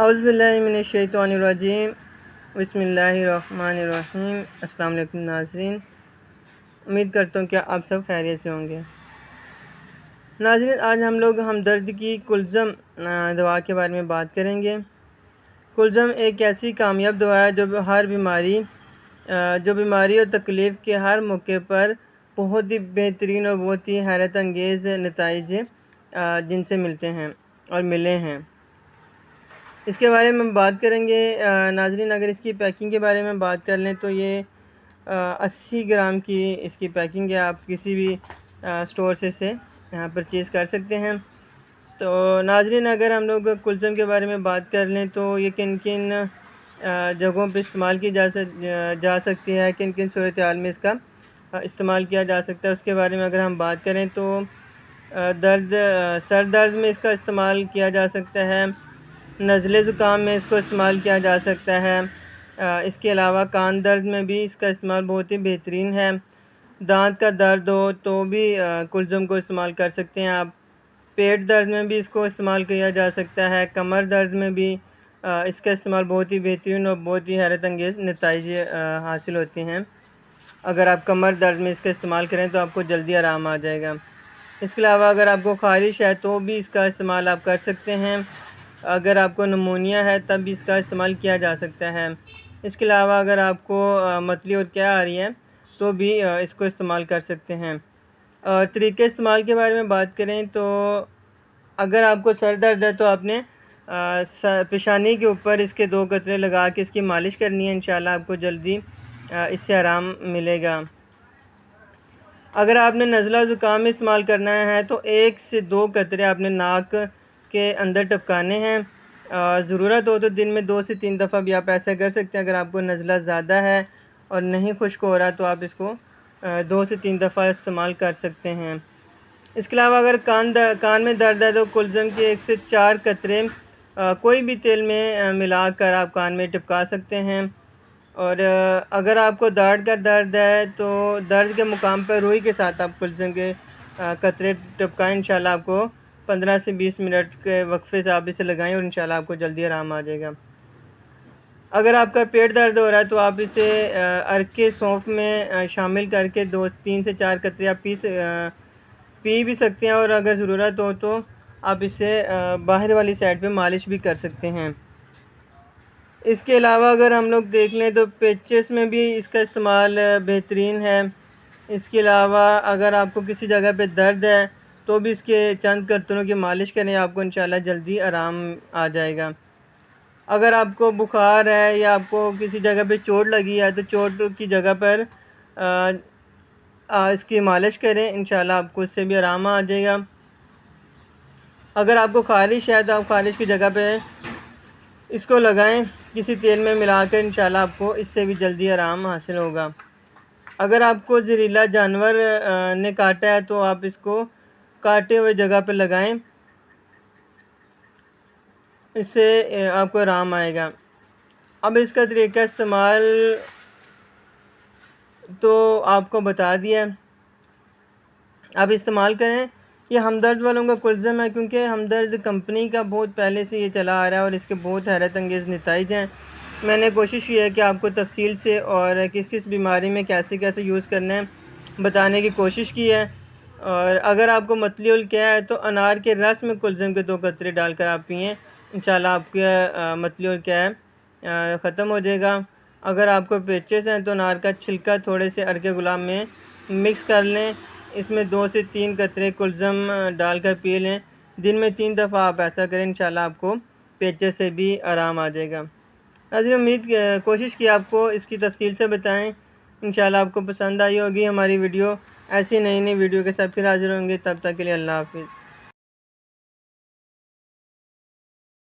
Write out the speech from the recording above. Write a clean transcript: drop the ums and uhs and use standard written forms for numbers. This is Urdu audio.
اعوذ باللہ من الشیطان الرجیم بسم اللہ الرحمن الرحیم۔ السلام علیکم ناظرین، امید کرتا ہوں کہ آپ سب خیریت سے ہوں گے۔ ناظرین، آج ہم لوگ ہمدرد کی کلزم دوا کے بارے میں بات کریں گے۔ کلزم ایک ایسی کامیاب دوا ہے جو بیماری اور تکلیف کے ہر موقع پر بہت ہی بہترین اور بہت ہی حیرت انگیز نتائج جن سے ملتے ہیں اور ملے ہیں، اس کے بارے میں بات کریں گے۔ ناظرین، اگر اس کی پیکنگ کے بارے میں بات کر لیں تو یہ 80 گرام کی اس کی پیکنگ ہے۔ آپ کسی بھی اسٹور سے پرچیز کر سکتے ہیں۔ تو ناظرین، اگر ہم لوگ کلزم کے بارے میں بات کر لیں تو یہ کن کن جگہوں پہ استعمال کی جا سکتی ہے، کن کن صورتحال میں اس کا استعمال کیا جا سکتا ہے، اس کے بارے میں اگر ہم بات کریں تو سر درد میں اس کا استعمال کیا جا سکتا ہے، نزلے زکام میں اس کو استعمال کیا جا سکتا ہے۔ اس کے علاوہ کان درد میں بھی اس کا استعمال بہت ہی بہترین ہے۔ دانت کا درد ہو تو بھی کلزم کو استعمال کر سکتے ہیں آپ۔ پیٹ درد میں بھی اس کو استعمال کیا جا سکتا ہے۔ کمر درد میں بھی اس کا استعمال بہت ہی بہترین اور بہت ہی حیرت انگیز نتائج حاصل ہوتے ہیں۔ اگر آپ کمر درد میں اس کا استعمال کریں تو آپ کو جلدی آرام آ جائے گا۔ اس کے علاوہ اگر آپ کو خارش ہے تو بھی اس کا استعمال آپ کر سکتے ہیں۔ اگر آپ کو نمونیا ہے تب بھی اس کا استعمال کیا جا سکتا ہے۔ اس کے علاوہ اگر آپ کو متلی اور کیا آ رہی ہے تو بھی اس کو استعمال کر سکتے ہیں۔ اور طریقے استعمال کے بارے میں بات کریں تو اگر آپ کو سر درد ہے تو آپ نے پیشانی کے اوپر اس کے 2 قطرے لگا کے اس کی مالش کرنی ہے، انشاءاللہ آپ کو جلدی اس سے آرام ملے گا۔ اگر آپ نے نزلہ زکام میں استعمال کرنا ہے تو 1 سے 2 قطرے آپ نے ناک کے اندر ٹپکانے ہیں۔ ضرورت ہو تو دن میں 2 سے 3 دفعہ بھی آپ ایسا کر سکتے ہیں۔ اگر آپ کو نزلہ زیادہ ہے اور نہیں خشک ہو رہا تو آپ اس کو 2 سے 3 دفعہ استعمال کر سکتے ہیں۔ اس کے علاوہ اگر کان میں درد ہے تو کلزم کے 1 سے 4 قطرے کوئی بھی تیل میں ملا کر آپ کان میں ٹپکا سکتے ہیں۔ اور اگر آپ کو داڑھ کا درد ہے تو درد کے مقام پر روئی کے ساتھ آپ کلزم کے قطرے ٹپکائیں، انشاءاللہ آپ کو 15 سے 20 منٹ کے وقفے سے آپ اسے لگائیں اور انشاءاللہ آپ کو جلدی آرام آ جائے گا۔ اگر آپ کا پیٹ درد ہو رہا ہے تو آپ اسے عرق سونف میں شامل کر کے 3 سے 4 قطرے آپ پی بھی سکتے ہیں، اور اگر ضرورت ہو تو آپ اسے باہر والی سائڈ پہ مالش بھی کر سکتے ہیں۔ اس کے علاوہ اگر ہم لوگ دیکھ لیں تو پیچز میں بھی اس کا استعمال بہترین ہے۔ اس کے علاوہ اگر آپ کو کسی جگہ پہ درد ہے تو بھی اس کے چند قطروں کی مالش کریں، آپ کو انشاءاللہ جلدی آرام آ جائے گا۔ اگر آپ کو بخار ہے یا آپ کو کسی جگہ پہ چوٹ لگی ہے تو چوٹ کی جگہ پر اس کی مالش کریں، انشاءاللہ آپ کو اس سے بھی آرام آ جائے گا۔ اگر آپ کو خارش ہے تو آپ خارش کی جگہ پہ اس کو لگائیں کسی تیل میں ملا کر، انشاءاللہ آپ کو اس سے بھی جلدی آرام حاصل ہوگا۔ اگر آپ کو زہریلا جانور نے کاٹا ہے تو آپ اس کو کاٹے ہوئے جگہ پہ لگائیں، اس سے آپ کو آرام آئے گا۔ اب اس کا طریقہ استعمال تو آپ کو بتا دیا ہے، آپ استعمال کریں۔ یہ ہمدرد والوں کا کلزم ہے، کیونکہ ہمدرد کمپنی کا بہت پہلے سے یہ چلا آ رہا ہے اور اس کے بہت حیرت انگیز نتائج ہیں۔ میں نے کوشش کی ہے کہ آپ کو تفصیل سے اور کس کس بیماری میں کیسے یوز کرنا ہے بتانے کی کوشش کی ہے۔ اور اگر آپ کو متلی القیہ ہے تو انار کے رس میں کلزم کے 2 قطرے ڈال کر آپ پئیں، انشاءاللہ آپ کا متلی القیہ ختم ہو جائے گا۔ اگر آپ کو پیچز ہیں تو انار کا چھلکا تھوڑے سے عرق گلاب میں مکس کر لیں، اس میں 2 سے 3 قطرے کلزم ڈال کر پی لیں۔ دن میں 3 دفعہ آپ ایسا کریں، انشاءاللہ آپ کو پیچز سے بھی آرام آ جائے گا۔ ناظرین، کوشش کی آپ کو اس کی تفصیل سے بتائیں، انشاءاللہ آپ کو پسند آئی ہوگی ہماری ویڈیو۔ ایسی نئی ویڈیو کے ساتھ پھر حاضر ہوں گے، تب تک کے لیے اللہ حافظ۔